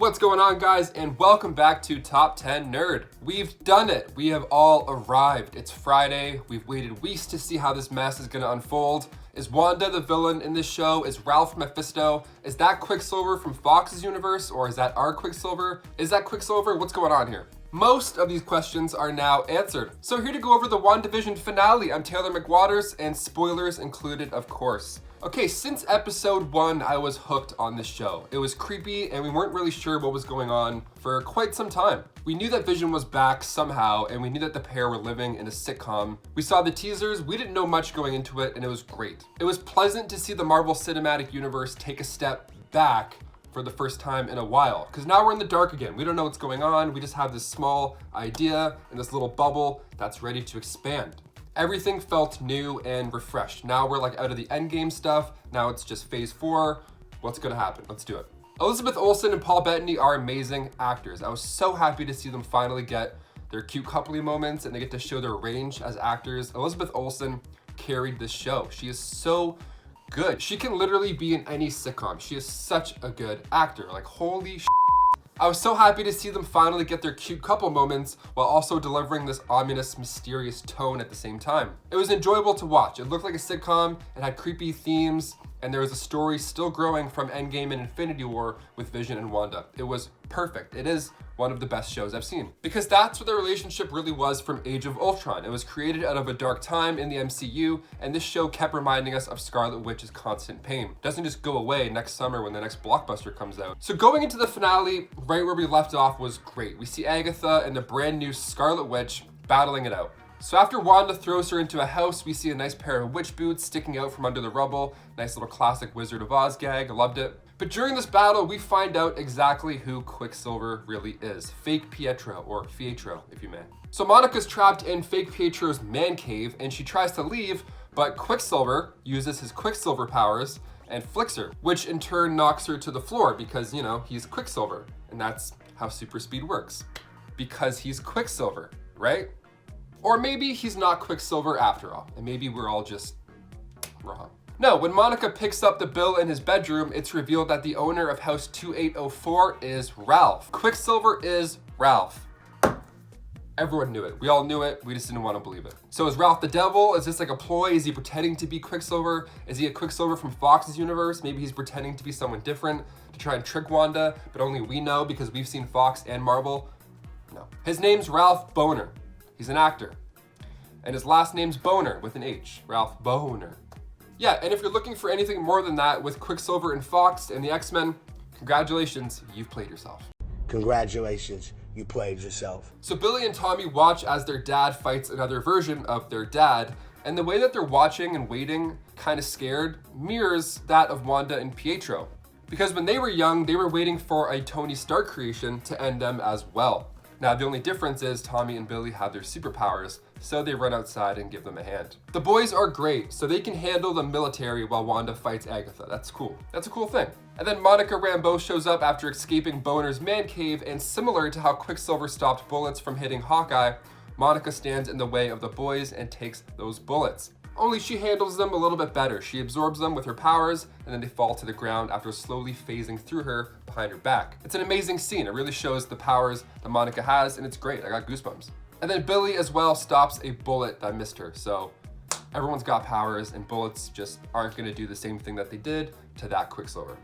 What's going on, guys, and welcome back to Top 10 Nerd. We've done it. We have all arrived. It's Friday. We've waited weeks to see how this mess is going to unfold. Is Wanda the villain in this show? Is Ralph Mephisto? Is that Quicksilver from Fox's universe, or is that our Quicksilver? Is that Quicksilver? What's going on here? Most of these questions are now answered. So here to go over the WandaVision finale, I'm Taylor McWatters, and spoilers included, of course. Okay, since episode 1, I was hooked on this show. It was creepy, and we weren't really sure what was going on for quite some time. We knew that Vision was back somehow, and we knew that the pair were living in a sitcom. We saw the teasers, we didn't know much going into it, and it was great. It was pleasant to see the Marvel Cinematic Universe take a step back for the first time in a while, because now we're in the dark again. We don't know what's going on. We just have this small idea in this little bubble that's ready to expand. Everything felt new and refreshed. Now we're like out of the endgame stuff. Now it's just phase 4. What's gonna happen? Let's do it. Elizabeth Olsen and Paul Bettany are amazing actors. I was so happy to see them finally get their cute coupley moments and they get to show their range as actors. Elizabeth Olsen carried this show. She is so good. She can literally be in any sitcom. She is such a good actor. Like, holy shit. I was so happy to see them finally get their cute couple moments while also delivering this ominous, mysterious tone at the same time. It was enjoyable to watch. It looked like a sitcom, it had creepy themes, and there was a story still growing from Endgame and Infinity War with Vision and Wanda. It was perfect. It is one of the best shows I've seen. Because that's what the relationship really was from Age of Ultron. It was created out of a dark time in the MCU, and this show kept reminding us of Scarlet Witch's constant pain. It doesn't just go away next summer when the next blockbuster comes out. So going into the finale, right where we left off was great. We see Agatha and the brand new Scarlet Witch battling it out. So after Wanda throws her into a house, we see a nice pair of witch boots sticking out from under the rubble. Nice little classic Wizard of Oz gag, I loved it. But during this battle, we find out exactly who Quicksilver really is. Fake Pietro, or Fietro, if you may. So Monica's trapped in Fake Pietro's man cave, and she tries to leave, but Quicksilver uses his Quicksilver powers and flicks her, which in turn knocks her to the floor because, you know, he's Quicksilver. And that's how super speed works. Because he's Quicksilver, right? Or maybe he's not Quicksilver after all, and maybe we're all just wrong. No, when Monica picks up the bill in his bedroom, it's revealed that the owner of House 2804 is Ralph. Quicksilver is Ralph. Everyone knew it. We all knew it. We just didn't want to believe it. So is Ralph the devil? Is this like a ploy? Is he pretending to be Quicksilver? Is he a Quicksilver from Fox's universe? Maybe he's pretending to be someone different to try and trick Wanda, but only we know because we've seen Fox and Marvel? No. His name's Ralph Boner. He's an actor. And his last name's Boner with an H. Ralph Boner. Yeah, and if you're looking for anything more than that with Quicksilver and Fox and the X-Men, congratulations, you've played yourself. Congratulations, you played yourself. So Billy and Tommy watch as their dad fights another version of their dad, and the way that they're watching and waiting, kind of scared, mirrors that of Wanda and Pietro. Because when they were young, they were waiting for a Tony Stark creation to end them as well. Now, the only difference is Tommy and Billy have their superpowers, so they run outside and give them a hand. The boys are great, so they can handle the military while Wanda fights Agatha. That's cool. That's a cool thing. And then Monica Rambeau shows up after escaping Boner's man cave, and similar to how Quicksilver stopped bullets from hitting Hawkeye, Monica stands in the way of the boys and takes those bullets. Only she handles them a little bit better. She absorbs them with her powers, and then they fall to the ground after slowly phasing through her behind her back. It's an amazing scene. It really shows the powers that Monica has, and it's great. I got goosebumps. And then Billy as well stops a bullet that missed her. So everyone's got powers, and bullets just aren't gonna do the same thing that they did to that Quicksilver.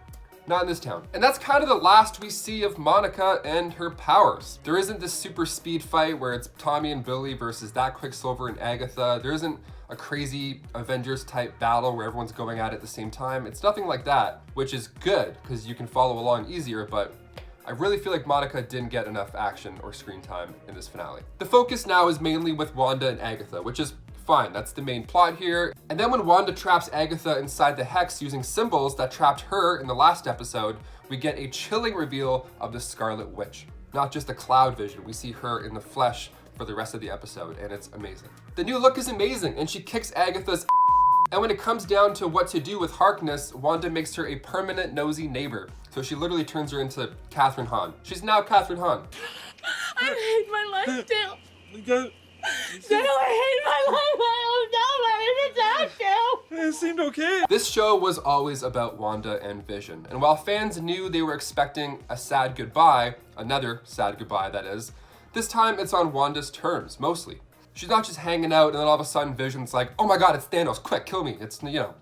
Not in this town. And that's kind of the last we see of Monica and her powers. There isn't this super speed fight where it's Tommy and Billy versus that Quicksilver and Agatha. There isn't a crazy Avengers type battle where everyone's going at it at the same time. It's nothing like that, which is good because you can follow along easier, but I really feel like Monica didn't get enough action or screen time in this finale. The focus now is mainly with Wanda and Agatha, which is fine. That's the main plot here. And then when Wanda traps Agatha inside the hex using symbols that trapped her in the last episode, we get a chilling reveal of the Scarlet Witch. Not just a cloud vision, we see her in the flesh for the rest of the episode, and it's amazing. The new look is amazing, and she kicks Agatha's and when it comes down to what to do with Harkness, Wanda makes her a permanent nosy neighbor. So she literally turns her into Catherine Hahn. She's now Catherine Hahn. I hate my life, Dale. Dale, I hate my life. I have nobody to tell. about you. It seemed okay. This show was always about Wanda and Vision, and while fans knew they were expecting a sad goodbye, another sad goodbye that is, this time it's on Wanda's terms, mostly. She's not just hanging out and then all of a sudden Vision's like, oh my god, it's Thanos, quick, kill me. It's,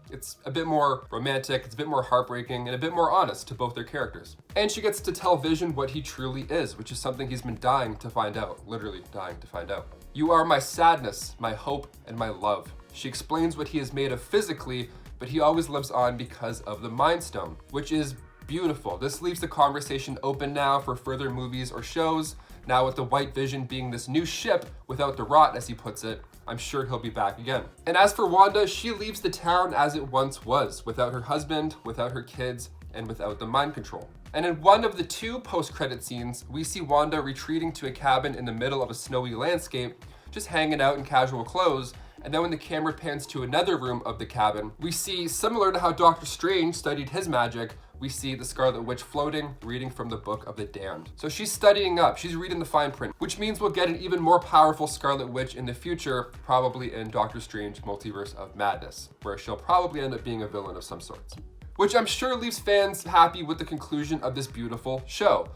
it's a bit more romantic, it's a bit more heartbreaking, and a bit more honest to both their characters. And she gets to tell Vision what he truly is, which is something he's been dying to find out, literally dying to find out. You are my sadness, my hope, and my love. She explains what he is made of physically, but he always lives on because of the Mind Stone, which is beautiful. This leaves the conversation open now for further movies or shows. Now with the White Vision being this new ship without the rot, as he puts it, I'm sure he'll be back again. And as for Wanda, she leaves the town as it once was, without her husband, without her kids, and without the mind control. And in one of the two post-credit scenes, we see Wanda retreating to a cabin in the middle of a snowy landscape, just hanging out in casual clothes. And then when the camera pans to another room of the cabin, we see, similar to how Doctor Strange studied his magic, we see the Scarlet Witch floating, reading from the Book of the Damned. So she's studying up, she's reading the fine print, which means we'll get an even more powerful Scarlet Witch in the future, probably in Doctor Strange Multiverse of Madness, where she'll probably end up being a villain of some sorts. Which I'm sure leaves fans happy with the conclusion of this beautiful show.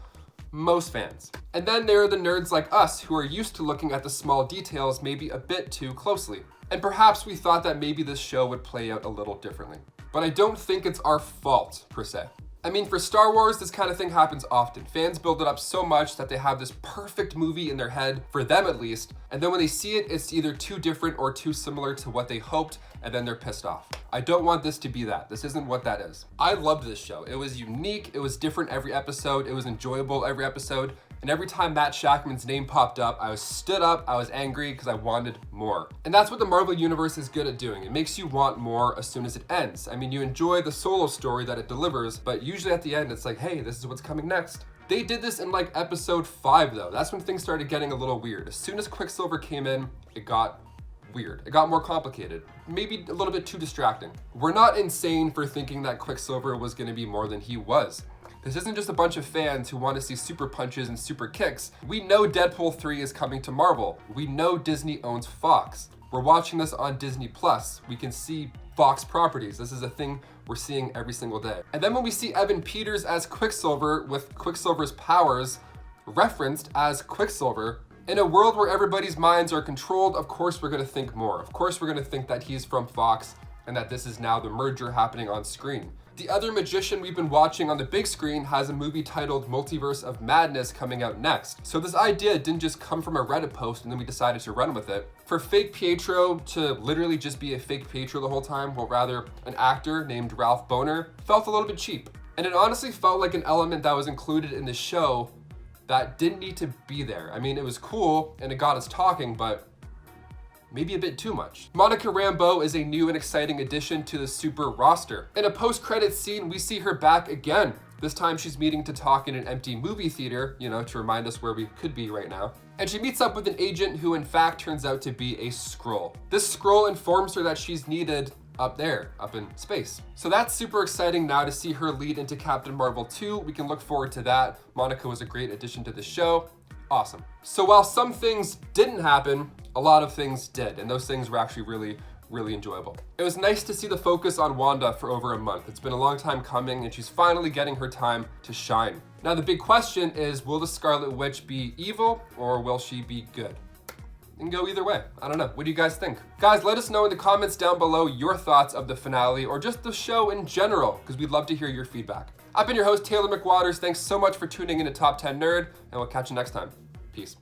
Most fans. And then there are the nerds like us who are used to looking at the small details maybe a bit too closely. And perhaps we thought that maybe this show would play out a little differently. But I don't think it's our fault, per se. I mean, for Star Wars, this kind of thing happens often. Fans build it up so much that they have this perfect movie in their head, for them at least, and then when they see it, it's either too different or too similar to what they hoped, and then they're pissed off. I don't want this to be that. This isn't what that is. I loved this show. It was unique, it was different every episode, it was enjoyable every episode, and every time Matt Shackman's name popped up, I was stood up, I was angry because I wanted more. And that's what the Marvel Universe is good at doing. It makes you want more as soon as it ends. I mean, you enjoy the solo story that it delivers, but usually at the end, it's like, hey, this is what's coming next. They did this in like episode 5 though. That's when things started getting a little weird. As soon as Quicksilver came in, it got weird. It got more complicated. Maybe a little bit too distracting. We're not insane for thinking that Quicksilver was gonna be more than he was. This isn't just a bunch of fans who want to see super punches and super kicks. We know Deadpool 3 is coming to Marvel. We know Disney owns Fox. We're watching this on Disney Plus. We can see Fox properties. This is a thing we're seeing every single day. And then when we see Evan Peters as Quicksilver with Quicksilver's powers referenced as Quicksilver, in a world where everybody's minds are controlled, of course we're gonna think more. Of course we're gonna think that he's from Fox and that this is now the merger happening on screen. The other magician we've been watching on the big screen has a movie titled Multiverse of Madness coming out next. So this idea didn't just come from a Reddit post and then we decided to run with it. For fake Pietro to literally just be a fake Pietro the whole time, well rather an actor named Ralph Bohner, felt a little bit cheap. And it honestly felt like an element that was included in the show that didn't need to be there. I mean, it was cool and it got us talking, but maybe a bit too much. Monica Rambeau is a new and exciting addition to the Super roster. In a post-credits scene, we see her back again. This time she's meeting to talk in an empty movie theater, to remind us where we could be right now. And she meets up with an agent who in fact turns out to be a Skrull. This Skrull informs her that she's needed up there, up in space. So that's super exciting now to see her lead into Captain Marvel 2. We can look forward to that. Monica was a great addition to the show. Awesome. So while some things didn't happen, a lot of things did, and those things were actually really enjoyable. It was nice to see the focus on Wanda for over a month. It's been a long time coming, and she's finally getting her time to shine. Now the big question is, will the Scarlet Witch be evil, or will she be good? It can go either way. I don't know. What do you guys think? Guys, let us know in the comments down below your thoughts of the finale, or just the show in general, because we'd love to hear your feedback. I've been your host, Taylor McWatters. Thanks so much for tuning in to Top 10 Nerd, and we'll catch you next time. Peace.